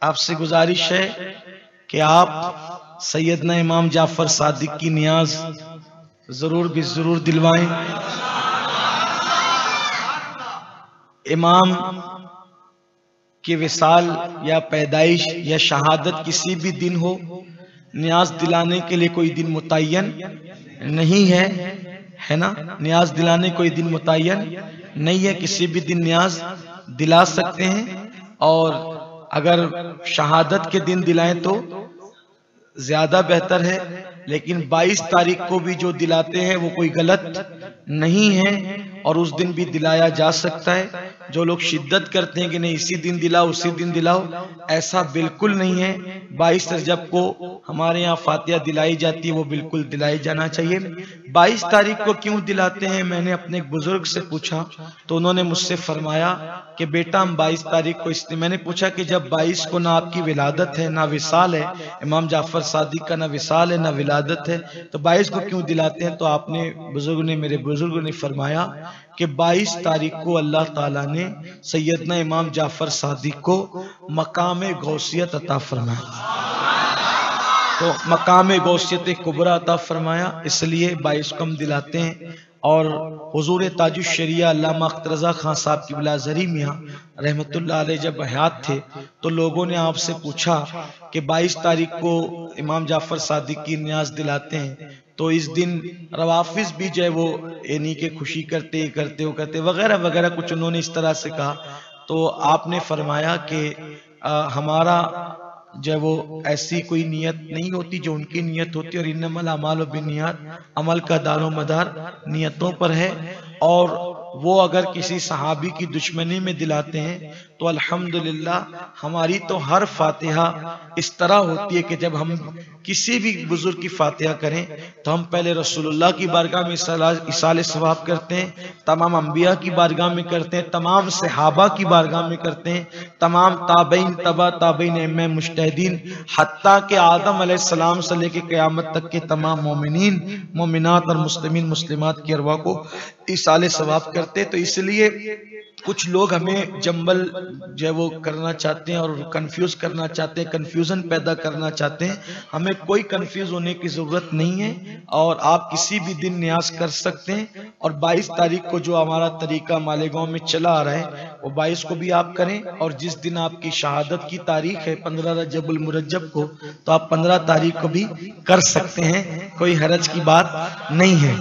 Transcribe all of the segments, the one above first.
آپ سے گزارش ہے کہ آپ سیدنا امام جعفر صادق کی نیاز ضرور بھی ضرور دلوائیں۔ امام کی وصال یا پیدائش یا شہادت کسی بھی دن ہو، نیاز دلانے کے لیے کوئی دن متعین نہیں ہے نا، نیاز دلانے کوئی دن متعین نہیں ہے، کسی بھی دن نیاز دلا سکتے ہیں، اور اگر شہادت کے دن دلائیں تو زیادہ بہتر ہے، لیکن 22 تاریخ کو بھی جو دلاتے ہیں وہ کوئی غلط نہیں ہے، اور اس دن بھی دلایا جا سکتا ہے۔ جو لوگ شدت کرتے ہیں کہ نہیں اسی دن دلاؤ اسی دن دلاؤ، ایسا بالکل نہیں ہے۔ 22 رجب کو ہمارے یہاں فاتحہ دلائی جاتی ہے، وہ بالکل دلائی جانا چاہیے۔ 22 تاریخ کو کیوں دلاتے ہیں، میں نے اپنے ایک بزرگ سے پوچھا تو انہوں نے مجھ سے فرمایا کہ بیٹا ہم 22 تاریخ کو اس لیے، میں نے پوچھا کہ جب 22 کو نہ آپ کی ولادت ہے نہ وصال ہے، امام جعفر صادق کا نہ وصال ہے نہ ولادت ہے، تو 22 کو کیوں دلاتے ہیں؟ تو آپ نے میرے بزرگوں نے فرمایا کہ 22 تاریخ کو اللہ تعالیٰ نے سیدنا امام جعفر صادق کو مقام غوثیت عطا فرمایا، تو مقام غوثیت کبریٰ عطا فرمایا، اس لیے 22 کو ہم دلاتے ہیں۔ اور حضور تاج الشریعہ علامہ اختر رضا خان صاحب کی بلا زری میاں رحمت اللہ علیہ جب حیات تھے تو لوگوں نے آپ سے پوچھا کہ 22 تاریخ کو امام جعفر صادق کی نیاز دلاتے ہیں، تو اس دن روافظ بھی جو ہے وہ یعنی کہ خوشی کرتے وغیرہ وغیرہ کچھ انہوں نے اس طرح سے کہا، تو آپ نے فرمایا کہ ہمارا جو وہ ایسی کوئی نیت نہیں ہوتی جو ان کی نیت ہوتی، اور انما الاعمال بالنیات، عمل کا دار و مدار نیتوں پر ہے، اور وہ اگر کسی صحابی کی دشمنی میں دلاتے ہیں تو الحمدللہ ہماری تو ہر فاتحہ اس طرح ہوتی ہے کہ جب ہم کسی بھی بزرگ کی فاتحہ کریں تو ہم پہلے رسول اللہ کی بارگاہ میں ایصال ثواب کرتے ہیں، تمام انبیاء کی بارگاہ میں کرتے ہیں، تمام صحابہ کی بارگاہ میں کرتے ہیں، تمام تابعین تبع تابعین ائمہ مجتہدین، حتیٰ کہ آدم علیہ السلام سے لے کے قیامت تک کے تمام مومنین مومنات اور مسلمین مسلمات کی ارواح کو ایصال ثواب کرتے۔ تو اس لیے کچھ لوگ ہمیں جنبل جو ہے وہ کرنا چاہتے ہیں اور کنفیوز کرنا چاہتے ہیں، کنفیوژن پیدا کرنا چاہتے ہیں، ہمیں کوئی کنفیوز ہونے کی ضرورت نہیں ہے، اور آپ کسی بھی دن نیاز کر سکتے ہیں۔ اور 22 تاریخ کو جو ہمارا طریقہ مالیگاؤں میں چلا آ رہا ہے وہ 22 کو بھی آپ کریں، اور جس دن آپ کی شہادت کی تاریخ ہے 15 رجب المرجب کو، تو آپ 15 تاریخ کو بھی کر سکتے ہیں، کوئی حرج کی بات نہیں ہے۔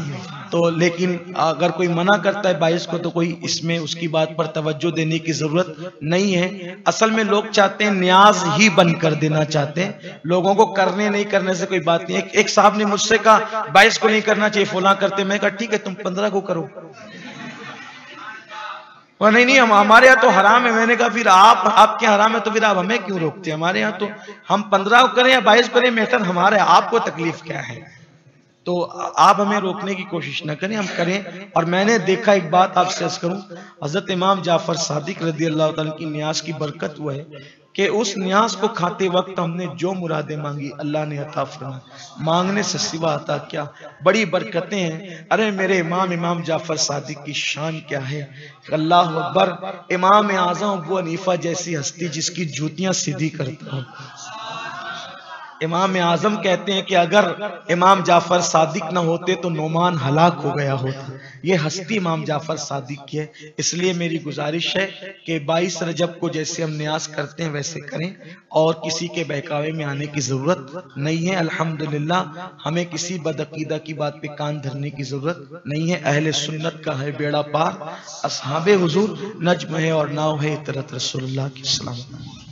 تو لیکن اگر کوئی منع کرتا ہے 22 کو تو کوئی اس میں اس کی بات پر توجہ دینے کی ضرورت نہیں ہے۔ اصل میں لوگ چاہتے ہیں نیاز ہی بند کر دینا چاہتے ہیں، لوگوں کو کرنے نہیں کرنے سے کوئی بات نہیں۔ ایک صاحب نے مجھ سے کہا 22 کو نہیں کرنا چاہیے، فلاں کرتے، میں کہا ٹھیک ہے تم 15 کو کرو، نہیں ہمارے ہاں تو حرام ہے۔ میں نے کہا پھر آپ کے حرام ہے تو پھر آپ ہمیں کیوں روکتے ہیں؟ ہمارے ہاں تو ہم 15 کو کریں یا 22 کریں، میٹر ہمارا ہے، آپ کو تکلیف کیا ہے؟ تو آپ ہمیں روکنے کی کوشش نہ کریں، ہم کریں۔ اور میں نے دیکھا ایک بات آپ سے عرض کروں، حضرت امام جعفر صادق رضی اللہ تعالیٰ کی نیاز کی برکت وہ ہے کہ اس نیاز کو کھاتے وقت ہم نے جو مرادیں مانگی اللہ نے عطا فرمائی، مانگنے سے سوا عطا کیا، بڑی برکتیں ہیں۔ ارے میرے امام جعفر صادق کی شان کیا ہے، اللہ اکبر۔ امام اعظم ابو حنیفہ جیسی ہستی جس کی جوتیاں سیدھی کرتا ہوں، امام اعظم کہتے ہیں کہ اگر امام جعفر صادق نہ ہوتے تو نعمان ہلاک ہو گیا ہوتا۔ یہ ہستی امام جعفر صادق کی ہے، اس لیے میری گزارش ہے کہ 22 رجب کو جیسے ہم نیاز کرتے ہیں ویسے کریں، اور کسی کے بہکاوے میں آنے کی ضرورت نہیں ہے۔ الحمدللہ ہمیں کسی بدعقیدہ کی بات پہ کان دھرنے کی ضرورت نہیں ہے، اہل سنت کا ہے بیڑا پار، اصحاب حضور نجم ہے اور ناؤ ہے اطرت رسول اللہ کی سلام۔